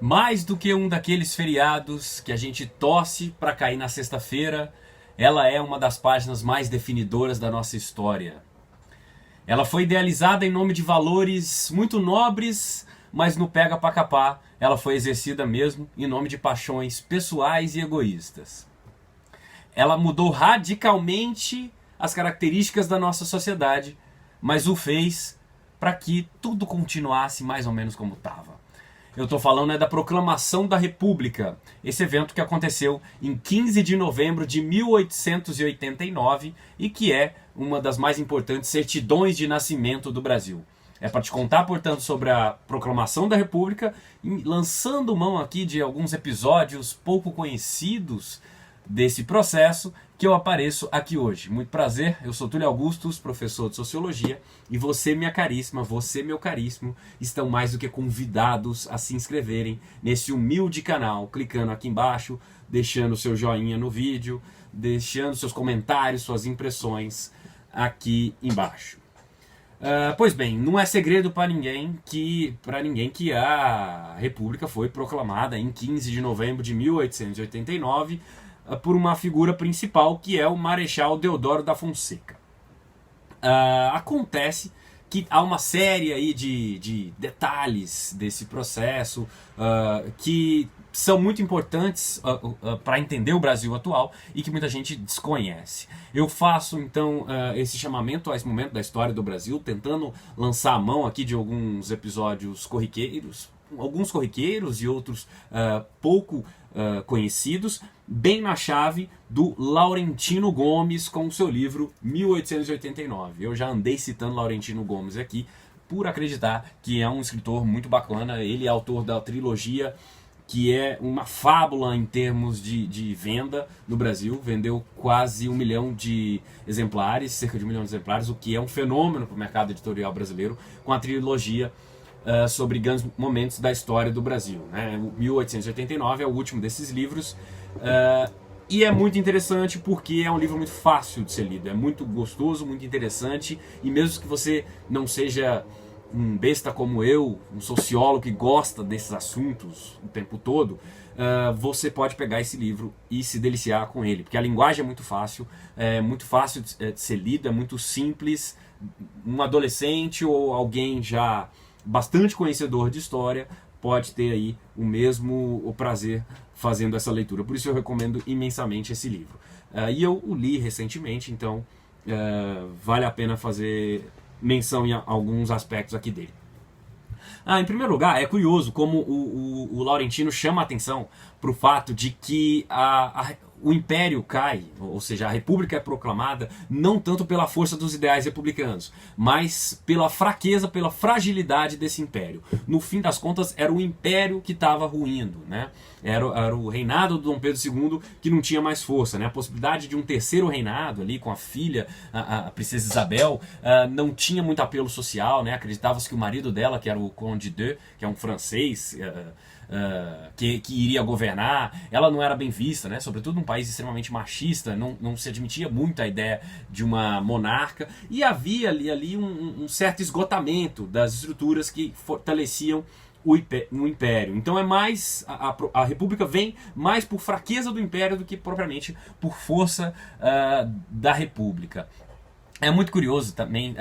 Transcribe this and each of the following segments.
Mais do que um daqueles feriados que a gente torce para cair na sexta-feira, ela é uma das páginas mais definidoras da nossa história. Ela foi idealizada em nome de valores muito nobres, mas no pega pra capar, ela foi exercida mesmo em nome de paixões pessoais e egoístas. Ela mudou radicalmente as características da nossa sociedade, mas o fez para que tudo continuasse mais ou menos como estava. Eu estou falando da Proclamação da República, esse evento que aconteceu em 15 de novembro de 1889 e que é uma das mais importantes certidões de nascimento do Brasil. É para te contar, portanto, sobre a Proclamação da República, lançando mão aqui de alguns episódios pouco conhecidos desse processo, que eu apareço aqui hoje. Muito prazer, eu sou Túlio Augustus, professor de Sociologia, e você, minha caríssima, você, meu caríssimo, estão mais do que convidados a se inscreverem nesse humilde canal, clicando aqui embaixo, deixando seu joinha no vídeo, deixando seus comentários, suas impressões aqui embaixo. Pois bem, não é segredo para ninguém que a República foi proclamada em 15 de novembro de 1889 por uma figura principal que é o Marechal Deodoro da Fonseca. Acontece que há uma série aí de detalhes desse processo que são muito importantes para entender o Brasil atual e que muita gente desconhece. Eu faço então esse chamamento a esse momento da história do Brasil, tentando lançar a mão aqui de alguns episódios corriqueiros, alguns corriqueiros e outros pouco conhecidos, bem na chave do Laurentino Gomes com o seu livro 1889. Eu já andei citando Laurentino Gomes aqui por acreditar que é um escritor muito bacana. Ele é autor da trilogia que é uma fábula em termos de venda no Brasil. Vendeu quase 1 milhão de exemplares, cerca de 1 milhão de exemplares, o que é um fenômeno para o mercado editorial brasileiro, com a trilogia sobre grandes momentos da história do Brasil. Né? 1889 é o último desses livros, e é muito interessante porque é um livro muito fácil de ser lido, é muito gostoso, muito interessante, e mesmo que você não seja um besta como eu, um sociólogo que gosta desses assuntos o tempo todo, você pode pegar esse livro e se deliciar com ele, porque a linguagem é muito fácil de ser lido, é muito simples. Um adolescente ou alguém já bastante conhecedor de história pode ter aí o prazer fazendo essa leitura. Por isso eu recomendo imensamente esse livro. E eu o li recentemente, então vale a pena fazer menção em alguns aspectos aqui dele. Em primeiro lugar, é curioso como o Laurentino chama a atenção para o fato de que o Império cai, ou seja, a República é proclamada não tanto pela força dos ideais republicanos, mas pela fraqueza, pela fragilidade desse Império. No fim das contas, era o Império que estava ruindo, né? Era o reinado do Dom Pedro II que não tinha mais força, né? A possibilidade de um terceiro reinado ali com a filha, a princesa Isabel, não tinha muito apelo social, né? Acreditava-se que o marido dela, que era o Conde de, que é um francês, que iria governar, ela não era bem vista, né? Sobretudo num país extremamente machista, não se admitia muito a ideia de uma monarca, e havia ali um certo esgotamento das estruturas que fortaleciam o Império. Então é mais a República vem mais por fraqueza do Império do que propriamente por força da República. É muito curioso também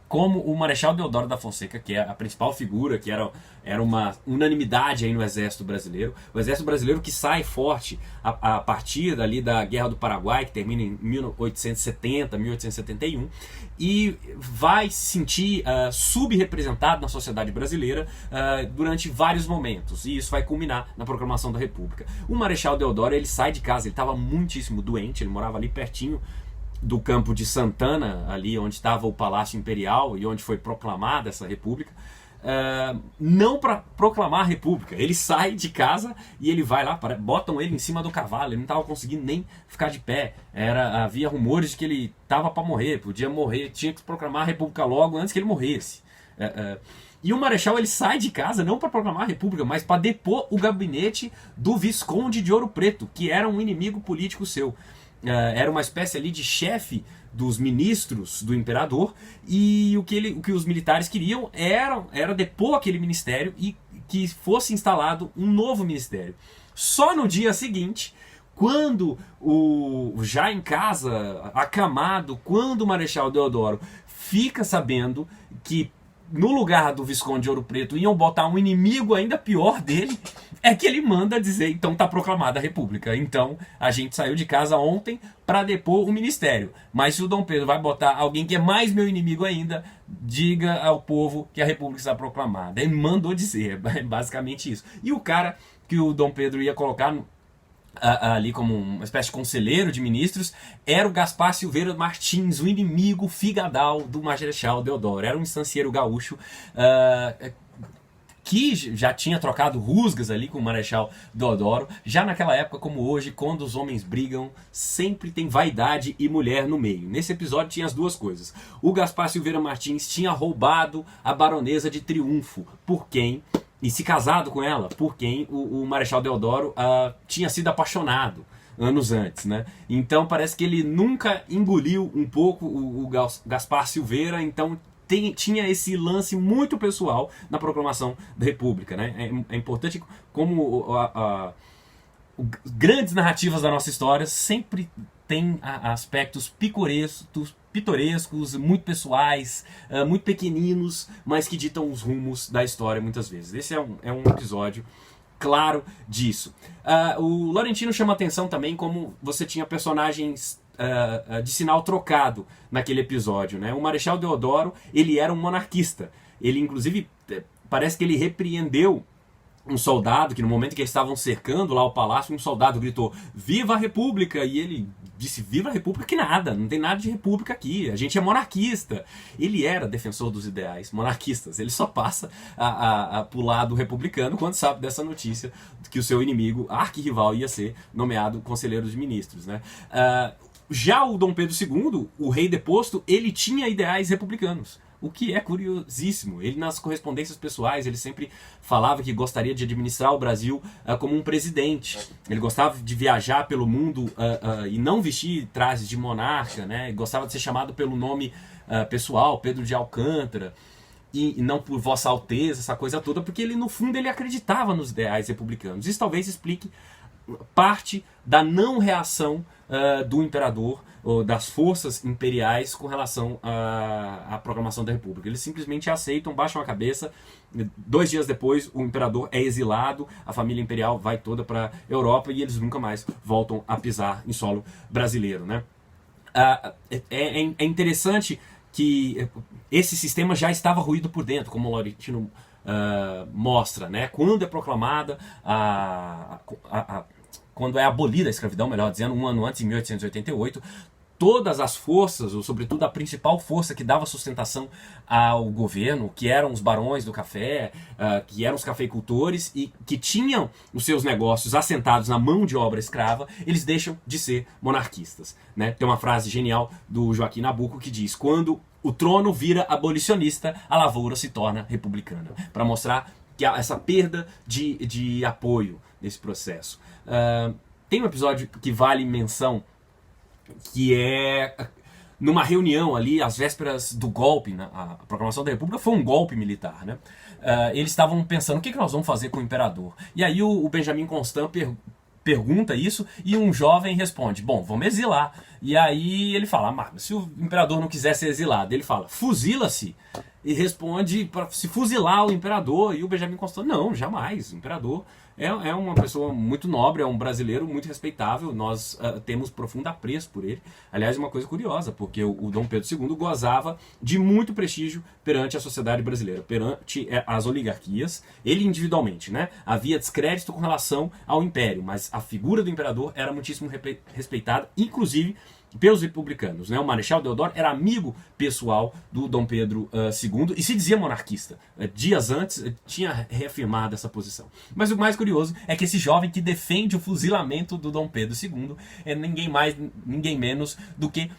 como o Marechal Deodoro da Fonseca, que é a principal figura, que era uma unanimidade aí no Exército Brasileiro, o Exército Brasileiro que sai forte a partir dali da Guerra do Paraguai, que termina em 1870, 1871, e vai se sentir subrepresentado na sociedade brasileira durante vários momentos, e isso vai culminar na Proclamação da República. O Marechal Deodoro, ele sai de casa, ele estava muitíssimo doente, ele morava ali pertinho do campo de Santana, ali onde estava o Palácio Imperial e onde foi proclamada essa república, não para proclamar a república. Ele sai de casa e ele vai lá, botam ele em cima do cavalo, ele não estava conseguindo nem ficar de pé. Havia rumores de que ele estava para morrer, podia morrer, tinha que proclamar a república logo antes que ele morresse. E o Marechal, ele sai de casa não para proclamar a república, mas para depor o gabinete do Visconde de Ouro Preto, que era um inimigo político seu. Era uma espécie ali de chefe dos ministros do imperador, e o que os militares queriam era depor aquele ministério e que fosse instalado um novo ministério. Só no dia seguinte, quando já em casa, acamado, quando o Marechal Deodoro fica sabendo que no lugar do Visconde de Ouro Preto iam botar um inimigo ainda pior dele, é que ele manda dizer, então tá proclamada a República. Então a gente saiu de casa ontem para depor o ministério. Mas se o Dom Pedro vai botar alguém que é mais meu inimigo ainda, diga ao povo que a República está proclamada. Ele mandou dizer, é basicamente isso. E o cara que o Dom Pedro ia colocar ali como uma espécie de conselheiro de ministros, era o Gaspar Silveira Martins, o inimigo figadal do Marechal Deodoro. Era um estancieiro gaúcho que já tinha trocado rusgas ali com o Marechal Deodoro. Já naquela época, como hoje, quando os homens brigam, sempre tem vaidade e mulher no meio. Nesse episódio tinha as duas coisas. O Gaspar Silveira Martins tinha roubado a baronesa de Triunfo, por quem... e se casado com ela, por quem o Marechal Deodoro tinha sido apaixonado anos antes, né? Então parece que ele nunca engoliu um pouco o Gaspar Silveira, então tinha esse lance muito pessoal na proclamação da República, né? É importante como grandes narrativas da nossa história sempre tem aspectos pitorescos, muito pessoais, muito pequeninos, mas que ditam os rumos da história muitas vezes. Esse é um episódio claro disso. O Laurentino chama atenção também como você tinha personagens de sinal trocado naquele episódio, né? O Marechal Deodoro, ele era um monarquista. Ele, inclusive, parece que ele repreendeu um soldado, que no momento que eles estavam cercando lá o palácio, um soldado gritou, "Viva a República!" E ele disse, "Viva a República que nada, não tem nada de república aqui, a gente é monarquista." Ele era defensor dos ideais monarquistas, ele só passa pro lado republicano quando sabe dessa notícia que o seu inimigo, arquirrival, ia ser nomeado conselheiro de ministros, né? Já o Dom Pedro II, o rei deposto, ele tinha ideais republicanos. O que é curiosíssimo. Ele, nas correspondências pessoais, ele sempre falava que gostaria de administrar o Brasil como um presidente. Ele gostava de viajar pelo mundo e não vestir trajes de monarca, né? Ele gostava de ser chamado pelo nome pessoal, Pedro de Alcântara, e não por Vossa Alteza, essa coisa toda, porque ele, no fundo, ele acreditava nos ideais republicanos. Isso talvez explique parte da não reação do imperador ou das forças imperiais com relação à proclamação da República. Eles simplesmente aceitam, baixam a cabeça. 2 dias depois, o imperador é exilado, a família imperial vai toda para a Europa e eles nunca mais voltam a pisar em solo brasileiro, né? É interessante que esse sistema já estava ruído por dentro, como o Laurentino mostra, né? Quando é proclamada quando é abolida a escravidão, melhor dizendo, um ano antes, em 1888, todas as forças, ou sobretudo a principal força que dava sustentação ao governo, que eram os barões do café, que eram os cafeicultores e que tinham os seus negócios assentados na mão de obra escrava, eles deixam de ser monarquistas, né? Tem uma frase genial do Joaquim Nabuco que diz, quando o trono vira abolicionista, a lavoura se torna republicana, para mostrar que há essa perda de apoio nesse processo. Tem um episódio que vale menção, que é numa reunião ali, às vésperas do golpe, né? A proclamação da República foi um golpe militar, né? Eles estavam pensando, o que nós vamos fazer com o imperador? E aí o Benjamin Constant pergunta isso e um jovem responde, bom, vamos exilar. E aí ele fala, mas se o imperador não quiser ser exilado, ele fala, fuzila-se. E responde para se fuzilar o imperador. E o Benjamin Constant, não, jamais. O imperador é uma pessoa muito nobre, é um brasileiro muito respeitável. Nós temos profundo apreço por ele. Aliás, uma coisa curiosa, porque o Dom Pedro II gozava de muito prestígio perante a sociedade brasileira, perante as oligarquias, ele individualmente, né? Havia descrédito com relação ao império, mas a figura do imperador era muitíssimo respeitada, inclusive pelos republicanos, né? O Marechal Deodoro era amigo pessoal do Dom Pedro II e se dizia monarquista. Dias antes tinha reafirmado essa posição. Mas o mais curioso é que esse jovem que defende o fuzilamento do Dom Pedro II é ninguém mais, ninguém menos do que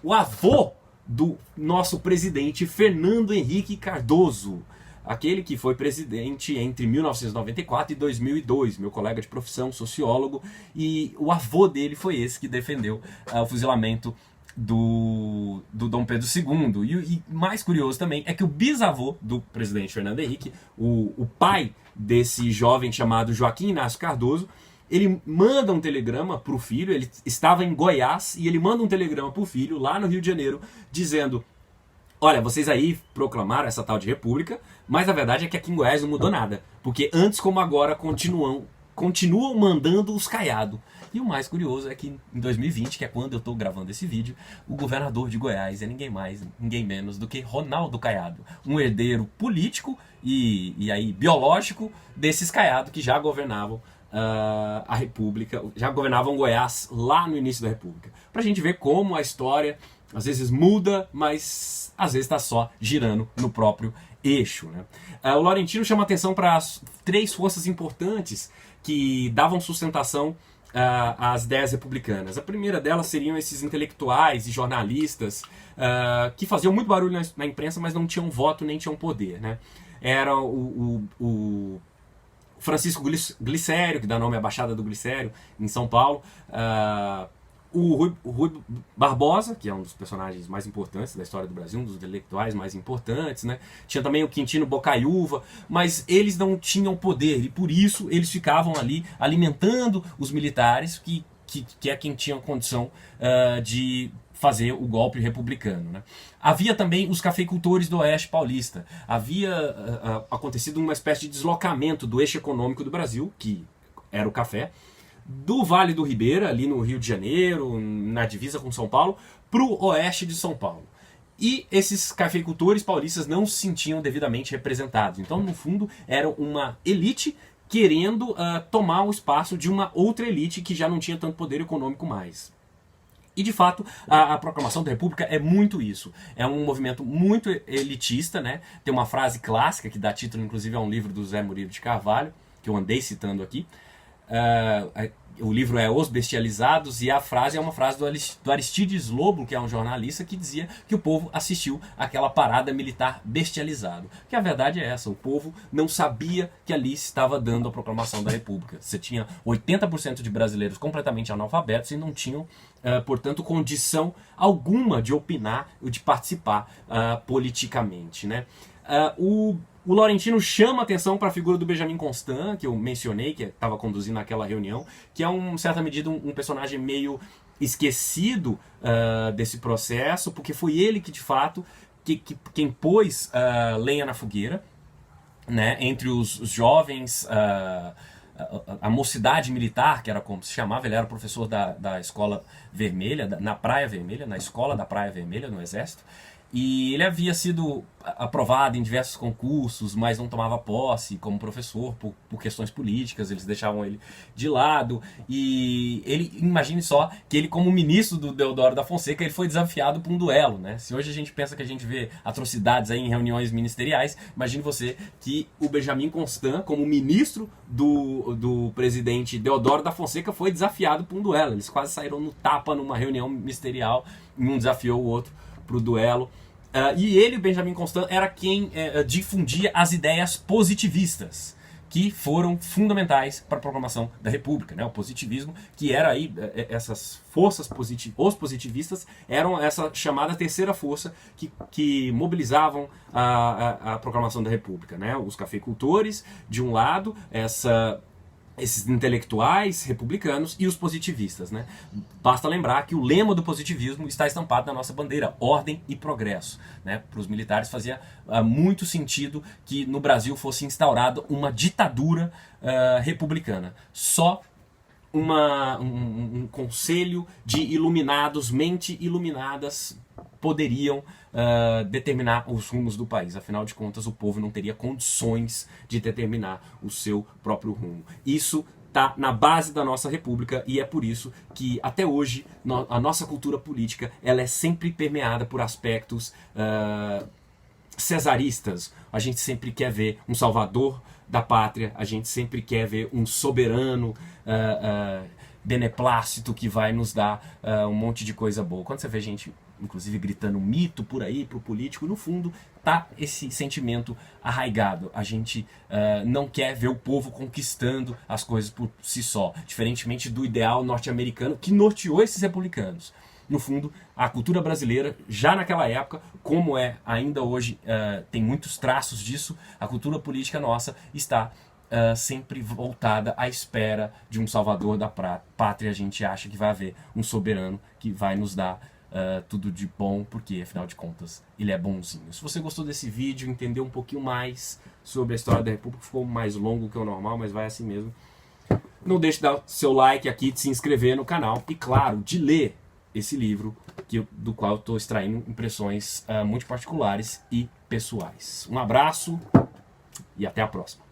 o avô do nosso presidente Fernando Henrique Cardoso. Aquele que foi presidente entre 1994 e 2002, meu colega de profissão, sociólogo, e o avô dele foi esse que defendeu o fuzilamento do Dom Pedro II. E mais curioso também é que o bisavô do presidente Fernando Henrique, o pai desse jovem chamado Joaquim Inácio Cardoso, ele manda um telegrama para o filho, ele estava em Goiás, e ele manda um telegrama para o filho, lá no Rio de Janeiro, dizendo: olha, vocês aí proclamaram essa tal de república, mas a verdade é que aqui em Goiás não mudou nada, porque antes como agora continuam mandando os caiados. E o mais curioso é que em 2020, que é quando eu estou gravando esse vídeo, o governador de Goiás é ninguém mais, ninguém menos do que Ronaldo Caiado, um herdeiro político e aí biológico desses caiados que já governavam a República, já governavam Goiás lá no início da República. Pra gente ver como a história às vezes muda, mas às vezes está só girando no próprio eixo, né? O Laurentino chama atenção para as 3 forças importantes que davam sustentação às ideias republicanas. A primeira delas seriam esses intelectuais e jornalistas que faziam muito barulho na imprensa, mas não tinham voto nem tinham poder, né? Era o Francisco Glicério, que dá nome à Baixada do Glicério, em São Paulo, o Rui Barbosa, que é um dos personagens mais importantes da história do Brasil, um dos intelectuais mais importantes, né? Tinha também o Quintino Bocaiúva, mas eles não tinham poder, e por isso eles ficavam ali alimentando os militares, que é quem tinha condição de fazer o golpe republicano, né? Havia também os cafeicultores do Oeste Paulista. Havia acontecido uma espécie de deslocamento do eixo econômico do Brasil, que era o café, do Vale do Ribeira, ali no Rio de Janeiro, na divisa com São Paulo, para o oeste de São Paulo. E esses cafeicultores paulistas não se sentiam devidamente representados. Então, no fundo, era uma elite querendo tomar o espaço de uma outra elite que já não tinha tanto poder econômico mais. E, de fato, a proclamação da República é muito isso. É um movimento muito elitista, né? Tem uma frase clássica que dá título, inclusive, a um livro do Zé Murilo de Carvalho, que eu andei citando aqui. O livro é Os Bestializados, e a frase é uma frase do Aristides Lobo, que é um jornalista, que dizia que o povo assistiu àquela parada militar bestializado. Que a verdade é essa: o povo não sabia que ali se estava dando a proclamação da República. Você tinha 80% de brasileiros completamente analfabetos e não tinham, portanto, condição alguma de opinar ou de participar politicamente, né? O Laurentino chama atenção para a figura do Benjamin Constant, que eu mencionei, que estava conduzindo aquela reunião, que é, em certa medida, um personagem meio esquecido desse processo, porque foi ele que, de fato, quem pôs lenha na fogueira, né, entre os jovens, a mocidade militar, que era como se chamava. Ele era professor da Escola Vermelha, na Praia Vermelha, na Escola da Praia Vermelha, no Exército. E ele havia sido aprovado em diversos concursos, mas não tomava posse como professor por questões políticas, eles deixavam ele de lado. E ele, imagine só, que ele, como ministro do Deodoro da Fonseca, ele foi desafiado por um duelo, né? Se hoje a gente pensa que a gente vê atrocidades aí em reuniões ministeriais, imagine você que o Benjamin Constant, como ministro do presidente Deodoro da Fonseca, foi desafiado por um duelo. Eles quase saíram no tapa numa reunião ministerial, um desafiou o outro para o duelo. E ele, o Benjamin Constant, era quem difundia as ideias positivistas, que foram fundamentais para a proclamação da República, né? O positivismo, que era aí, essas forças os positivistas eram essa chamada terceira força que mobilizavam a proclamação da República, né? Os cafeicultores, de um lado, esses intelectuais republicanos, e os positivistas, né? Basta lembrar que o lema do positivismo está estampado na nossa bandeira: ordem e progresso, né? Para os militares fazia muito sentido que no Brasil fosse instaurada uma ditadura republicana. Só um conselho de iluminados, mente iluminadas, poderiam determinar os rumos do país. Afinal de contas, o povo não teria condições de determinar o seu próprio rumo. Isso está na base da nossa república, e é por isso que até hoje a nossa cultura política ela é sempre permeada por aspectos cesaristas. A gente sempre quer ver um salvador da pátria, a gente sempre quer ver um soberano beneplácito que vai nos dar um monte de coisa boa. Quando você vê gente, inclusive, gritando mito por aí pro político, no fundo tá esse sentimento arraigado. A gente não quer ver o povo conquistando as coisas por si só, diferentemente do ideal norte-americano que norteou esses republicanos. no fundo, a cultura brasileira, já naquela época, como é ainda hoje, tem muitos traços disso, a cultura política nossa está sempre voltada à espera de um salvador da pátria. A gente acha que vai haver um soberano que vai nos dar tudo de bom, porque afinal de contas ele é bonzinho. Se você gostou desse vídeo, entendeu um pouquinho mais sobre a história da República, ficou mais longo que o normal, mas vai assim mesmo. Não deixe de dar seu like aqui, de se inscrever no canal e, claro, de ler esse livro do qual eu estou extraindo impressões muito particulares e pessoais. Um abraço e até a próxima.